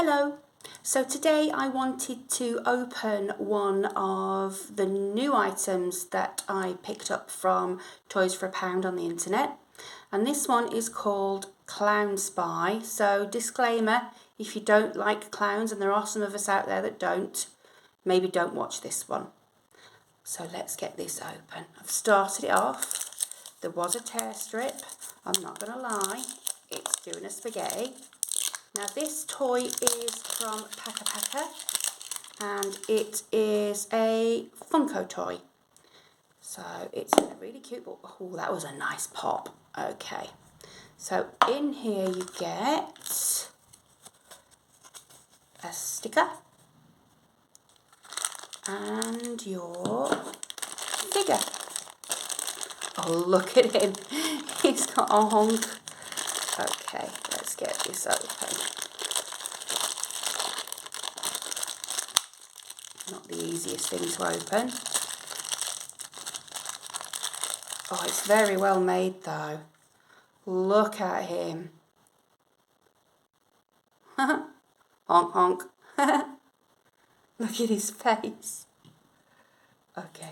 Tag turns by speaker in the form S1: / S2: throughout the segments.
S1: Hello! So today I wanted to open one of the new items that I picked up from Toys for a Pound on the internet, and this one is called Clown Spy. So disclaimer, if you don't like clowns, and there are some of us out there that don't, maybe don't watch this one. So let's get this open. I've started it off. There was a tear strip, I'm not going to lie, it's doing a spaghetti. Now this toy is from Paka, and it is a Funko toy. So it's really cute. Oh, that was a nice pop. Okay, so in here you get a sticker and your figure. Oh, look at him. He's got a honk. Okay, let's get this open. Not the easiest thing to open. Oh, it's very well made though. Look at him. Honk honk. Look at his face. Okay.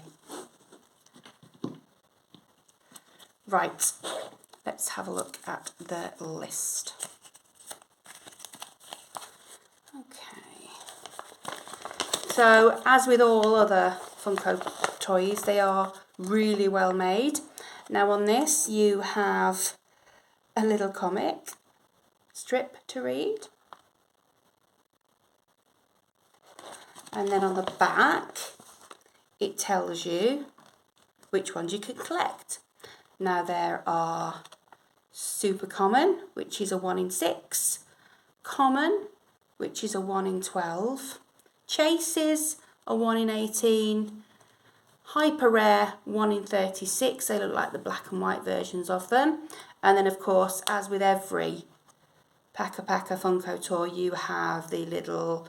S1: Right, let's have a look at the list. Okay. So, as with all other Funko toys, they are really well made. Now on this you have a little comic strip to read. And then on the back it tells you which ones you can collect. Now there are super common, which is a 1 in 6, common, which is a 1 in 12, chases, a 1 in 18, hyper rare, 1 in 36, they look like the black and white versions of them. And then of course, as with every Paka Funko toy, you have the little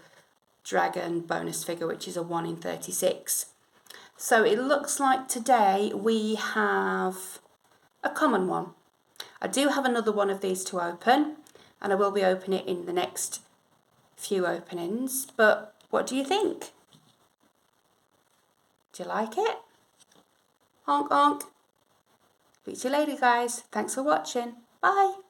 S1: dragon bonus figure, which is a 1 in 36. So it looks like today we have a common one. I do have another one of these to open, and I will be opening it in the next few openings, but what do you think? Do you like it? Honk honk. Speak to you later, guys. Thanks for watching. Bye.